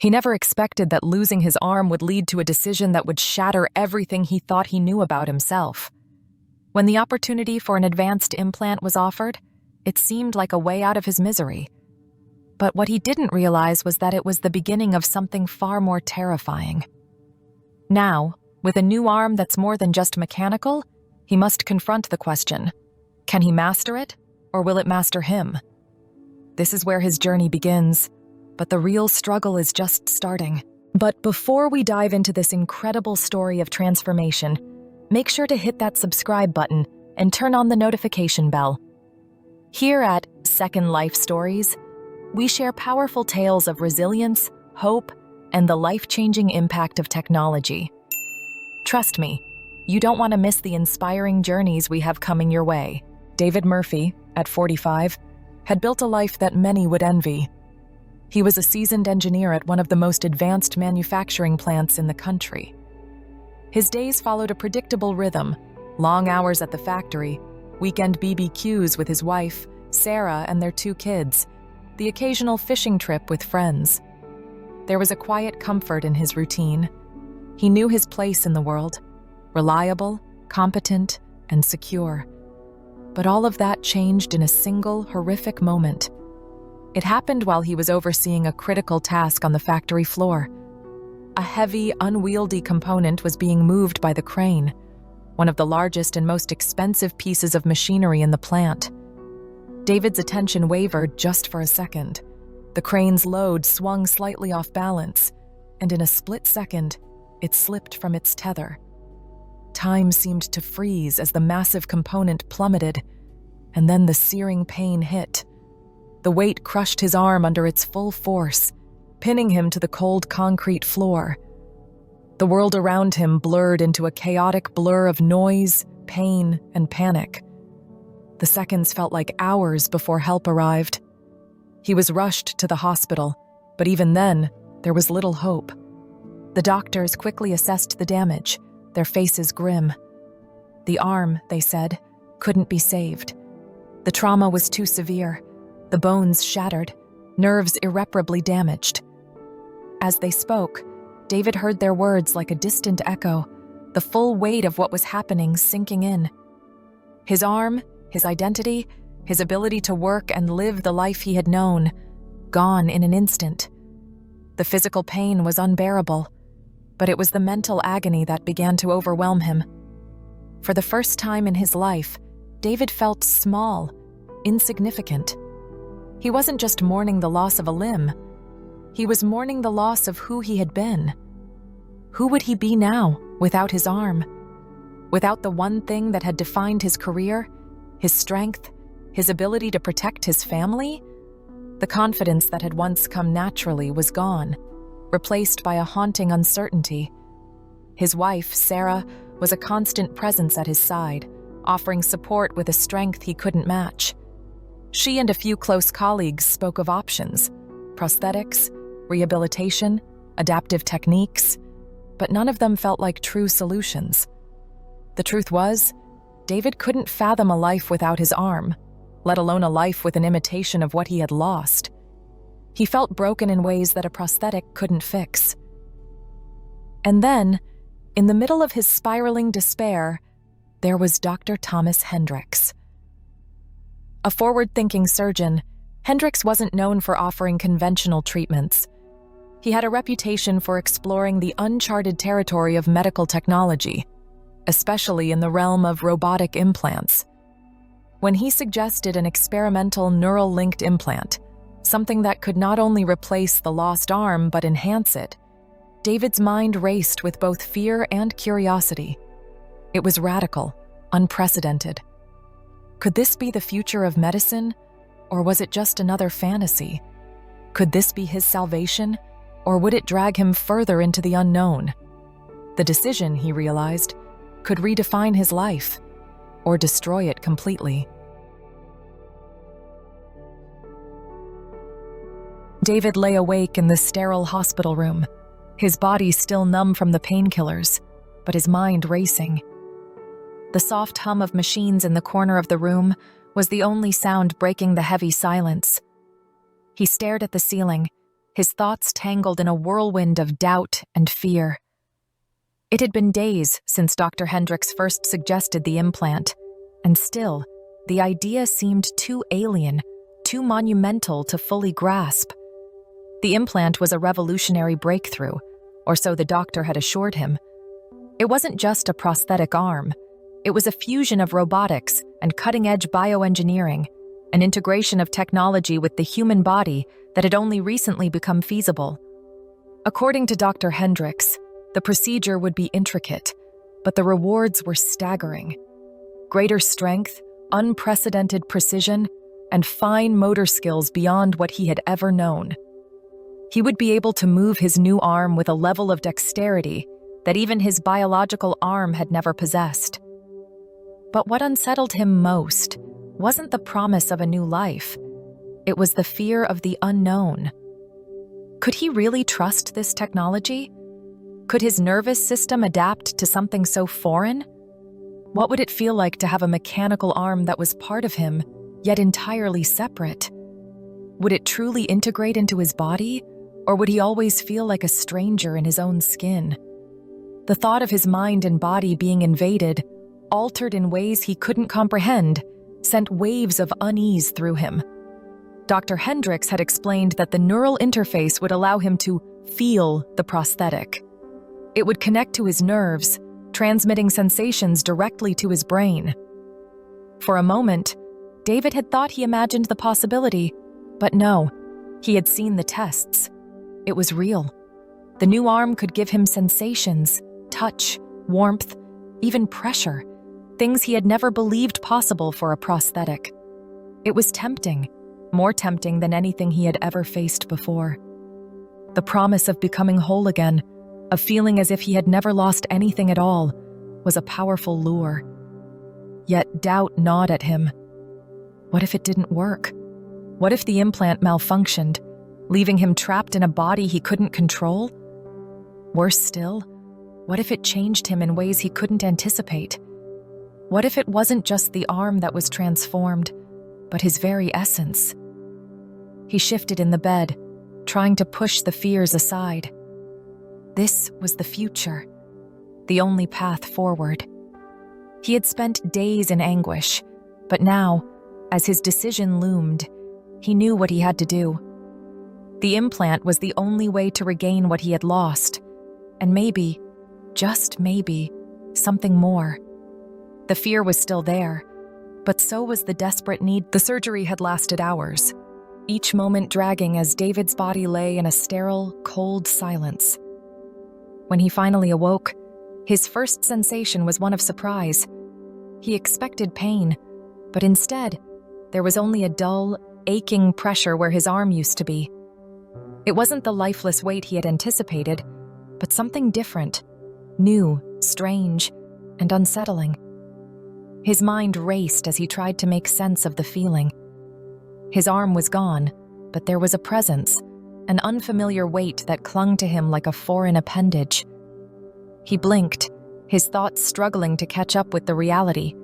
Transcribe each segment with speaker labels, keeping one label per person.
Speaker 1: He never expected that losing his arm would lead to a decision that would shatter everything he thought he knew about himself. When the opportunity for an advanced implant was offered, it seemed like a way out of his misery. But what he didn't realize was that it was the beginning of something far more terrifying. Now, with a new arm that's more than just mechanical, he must confront the question: can he master it, or will it master him? This is where his journey begins, but the real struggle is just starting. But before we dive into this incredible story of transformation, make sure to hit that subscribe button and turn on the notification bell. Here at Second Life Stories, we share powerful tales of resilience, hope, and the life-changing impact of technology. Trust me, you don't want to miss the inspiring journeys we have coming your way. David Murphy, at 45, had built a life that many would envy. He was a seasoned engineer at one of the most advanced manufacturing plants in the country. His days followed a predictable rhythm: long hours at the factory, weekend BBQs with his wife, Sarah, and their 2 kids, the occasional fishing trip with friends. There was a quiet comfort in his routine. He knew his place in the world: reliable, competent, and secure. But all of that changed in a single, horrific moment. It happened while he was overseeing a critical task on the factory floor. A heavy, unwieldy component was being moved by the crane, one of the largest and most expensive pieces of machinery in the plant. David's attention wavered just for a second. The crane's load swung slightly off balance, and in a split second, it slipped from its tether. Time seemed to freeze as the massive component plummeted, and then the searing pain hit. The weight crushed his arm under its full force, pinning him to the cold concrete floor. The world around him blurred into a chaotic blur of noise, pain, and panic. The seconds felt like hours before help arrived. He was rushed to the hospital, but even then, there was little hope. The doctors quickly assessed the damage, their faces grim. The arm, they said, couldn't be saved. The trauma was too severe, the bones shattered, nerves irreparably damaged. As they spoke, David heard their words like a distant echo, the full weight of what was happening sinking in. His arm, his identity, his ability to work and live the life he had known, gone in an instant. The physical pain was unbearable, but it was the mental agony that began to overwhelm him. For the first time in his life, David felt small, insignificant. He wasn't just mourning the loss of a limb. He was mourning the loss of who he had been. Who would he be now without his arm? Without the one thing that had defined his career, his strength, his ability to protect his family? The confidence that had once come naturally was gone, replaced by a haunting uncertainty. His wife, Sarah, was a constant presence at his side, offering support with a strength he couldn't match. She and a few close colleagues spoke of options: prosthetics, rehabilitation, adaptive techniques, but none of them felt like true solutions. The truth was, David couldn't fathom a life without his arm, let alone a life with an imitation of what he had lost. He felt broken in ways that a prosthetic couldn't fix. And then, in the middle of his spiraling despair, there was Dr. Thomas Hendricks. A forward-thinking surgeon, Hendricks wasn't known for offering conventional treatments. He had a reputation for exploring the uncharted territory of medical technology, especially in the realm of robotic implants. When he suggested an experimental neural-linked implant, something that could not only replace the lost arm but enhance it, David's mind raced with both fear and curiosity. It was radical, unprecedented. Could this be the future of medicine, or was it just another fantasy? Could this be his salvation, or would it drag him further into the unknown? The decision, he realized, could redefine his life, or destroy it completely. David lay awake in the sterile hospital room, his body still numb from the painkillers, but his mind racing. The soft hum of machines in the corner of the room was the only sound breaking the heavy silence. He stared at the ceiling, his thoughts tangled in a whirlwind of doubt and fear. It had been days since Dr. Hendricks first suggested the implant, and still, the idea seemed too alien, too monumental to fully grasp. The implant was a revolutionary breakthrough, or so the doctor had assured him. It wasn't just a prosthetic arm. It was a fusion of robotics and cutting-edge bioengineering, an integration of technology with the human body that had only recently become feasible. According to Dr. Hendricks, the procedure would be intricate, but the rewards were staggering. Greater strength, unprecedented precision, and fine motor skills beyond what he had ever known. He would be able to move his new arm with a level of dexterity that even his biological arm had never possessed. But what unsettled him most wasn't the promise of a new life. It was the fear of the unknown. Could he really trust this technology? Could his nervous system adapt to something so foreign? What would it feel like to have a mechanical arm that was part of him, yet entirely separate? Would it truly integrate into his body, or would he always feel like a stranger in his own skin? The thought of his mind and body being invaded, altered in ways he couldn't comprehend, sent waves of unease through him. Dr. Hendricks had explained that the neural interface would allow him to feel the prosthetic. It would connect to his nerves, transmitting sensations directly to his brain. For a moment, David had thought he imagined the possibility, but no, he had seen the tests. It was real. The new arm could give him sensations, touch, warmth, even pressure, things he had never believed possible for a prosthetic. It was tempting, more tempting than anything he had ever faced before. The promise of becoming whole again, of feeling as if he had never lost anything at all, was a powerful lure. Yet doubt gnawed at him. What if it didn't work? What if the implant malfunctioned, leaving him trapped in a body he couldn't control? Worse still, what if it changed him in ways he couldn't anticipate? What if it wasn't just the arm that was transformed, but his very essence? He shifted in the bed, trying to push the fears aside. This was the future, the only path forward. He had spent days in anguish, but now, as his decision loomed, he knew what he had to do. The implant was the only way to regain what he had lost, and maybe, just maybe, something more. The fear was still there, but so was the desperate need. The surgery had lasted hours, each moment dragging as David's body lay in a sterile, cold silence. When he finally awoke, his first sensation was one of surprise. He expected pain, but instead, there was only a dull, aching pressure where his arm used to be. It wasn't the lifeless weight he had anticipated, but something different, new, strange, and unsettling. His mind raced as he tried to make sense of the feeling. His arm was gone, but there was a presence, an unfamiliar weight that clung to him like a foreign appendage. He blinked, his thoughts struggling to catch up with the reality.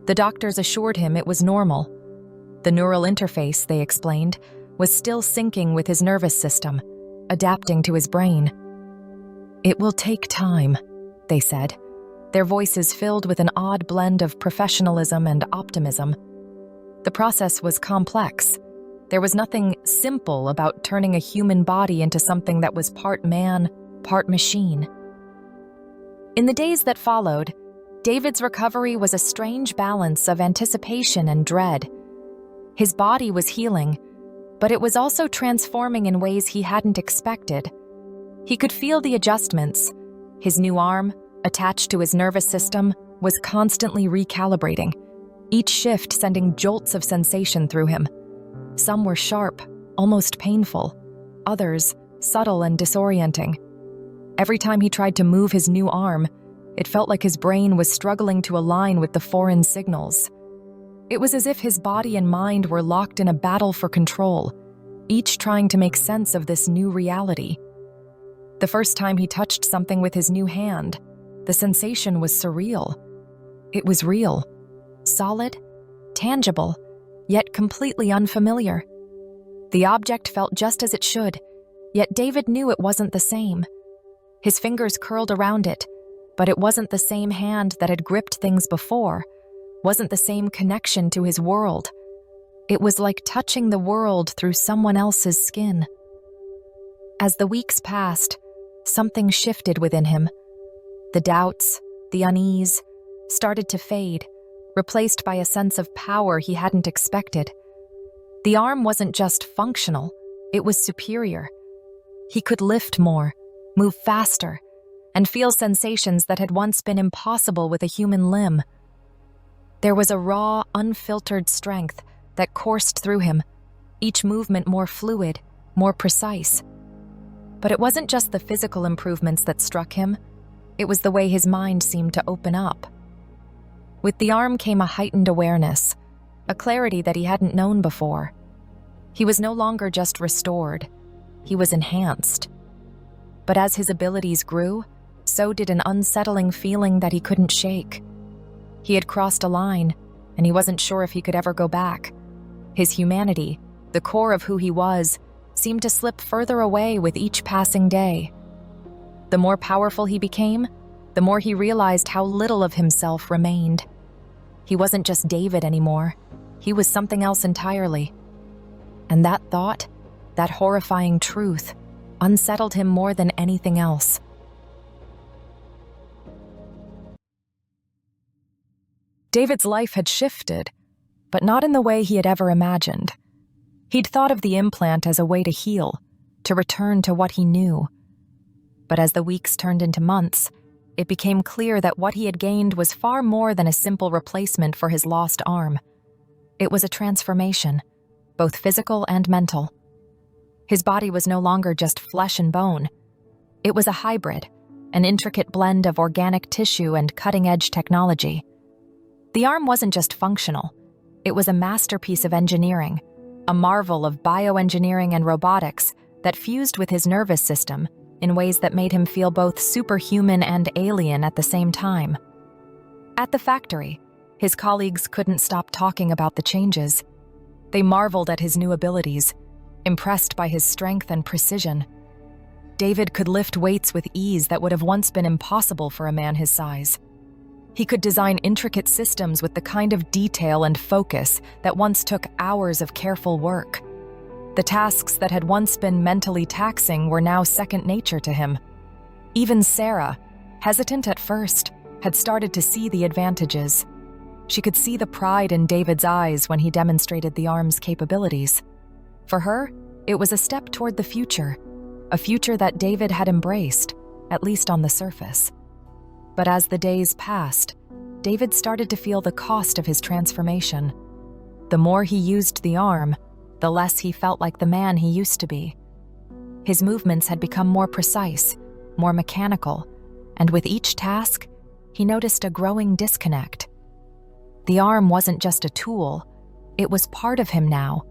Speaker 1: The doctors assured him it was normal. The neural interface, they explained, was still syncing with his nervous system, adapting to his brain. "It will take time," they said, their voices filled with an odd blend of professionalism and optimism. The process was complex. There was nothing simple about turning a human body into something that was part man, part machine. In the days that followed, David's recovery was a strange balance of anticipation and dread. His body was healing, but it was also transforming in ways he hadn't expected. He could feel the adjustments. His new arm, attached to his nervous system, was constantly recalibrating, each shift sending jolts of sensation through him. Some were sharp, almost painful, others subtle and disorienting. Every time he tried to move his new arm, it felt like his brain was struggling to align with the foreign signals. It was as if his body and mind were locked in a battle for control, each trying to make sense of this new reality. The first time he touched something with his new hand, the sensation was surreal. It was real, solid, tangible, yet completely unfamiliar. The object felt just as it should, Yet David knew it wasn't the same. His fingers curled around it, but it wasn't the same hand that had gripped things before, wasn't the same connection to his world. It was like touching the world through someone else's skin. As the weeks passed, something shifted within him. The doubts, the unease, started to fade, replaced by a sense of power he hadn't expected. The arm wasn't just functional, it was superior. He could lift more, move faster, and feel sensations that had once been impossible with a human limb. There was a raw, unfiltered strength that coursed through him, each movement more fluid, more precise. But it wasn't just the physical improvements that struck him, it was the way his mind seemed to open up. With the arm came a heightened awareness, a clarity that he hadn't known before. He was no longer just restored, he was enhanced. But as his abilities grew, so did an unsettling feeling that he couldn't shake. He had crossed a line, and he wasn't sure if he could ever go back. His humanity, the core of who he was, seemed to slip further away with each passing day. The more powerful he became, the more he realized how little of himself remained. He wasn't just David anymore. He was something else entirely. And that thought, that horrifying truth, unsettled him more than anything else. David's life had shifted, but not in the way he had ever imagined. He'd thought of the implant as a way to heal, to return to what he knew. But as the weeks turned into months, it became clear that what he had gained was far more than a simple replacement for his lost arm. It was a transformation, both physical and mental. His body was no longer just flesh and bone. It was a hybrid, an intricate blend of organic tissue and cutting-edge technology. The arm wasn't just functional. It was a masterpiece of engineering, a marvel of bioengineering and robotics that fused with his nervous system in ways that made him feel both superhuman and alien at the same time. At the factory, his colleagues couldn't stop talking about the changes. They marveled at his new abilities, impressed by his strength and precision. David could lift weights with ease that would have once been impossible for a man his size. He could design intricate systems with the kind of detail and focus that once took hours of careful work. The tasks that had once been mentally taxing were now second nature to him. Even Sarah, hesitant at first, had started to see the advantages. She could see the pride in David's eyes when he demonstrated the arm's capabilities. For her, it was a step toward the future, a future that David had embraced, at least on the surface. But as the days passed, David started to feel the cost of his transformation. The more he used the arm, the less he felt like the man he used to be. His movements had become more precise, more mechanical, and with each task, he noticed a growing disconnect. The arm wasn't just a tool, it was part of him now,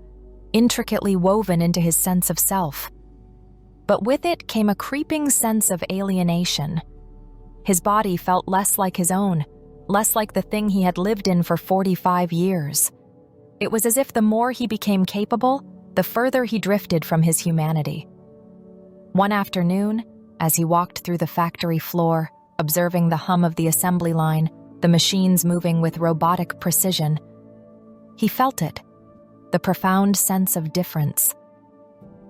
Speaker 1: intricately woven into his sense of self. But with it came a creeping sense of alienation. His body felt less like his own, less like the thing he had lived in for 45 years. It was as if the more he became capable, the further he drifted from his humanity. One afternoon, as he walked through the factory floor, observing the hum of the assembly line, the machines moving with robotic precision, he felt it, the profound sense of difference.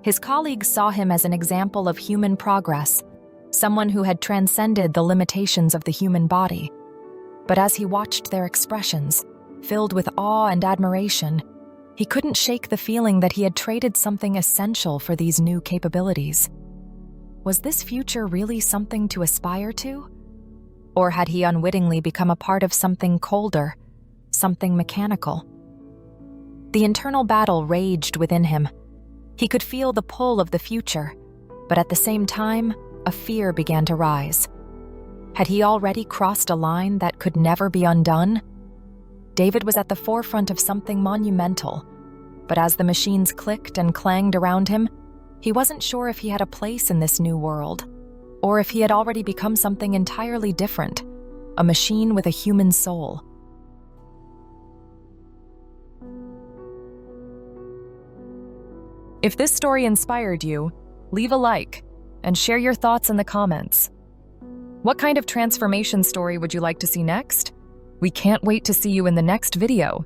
Speaker 1: His colleagues saw him as an example of human progress, someone who had transcended the limitations of the human body. But as he watched their expressions, filled with awe and admiration, he couldn't shake the feeling that he had traded something essential for these new capabilities. Was this future really something to aspire to? Or had he unwittingly become a part of something colder, something mechanical? The internal battle raged within him. He could feel the pull of the future, but at the same time, a fear began to rise. Had he already crossed a line that could never be undone? David was at the forefront of something monumental, but as the machines clicked and clanged around him, he wasn't sure if he had a place in this new world, or if he had already become something entirely different, a machine with a human soul. If this story inspired you, leave a like, and share your thoughts in the comments. What kind of transformation story would you like to see next? We can't wait to see you in the next video.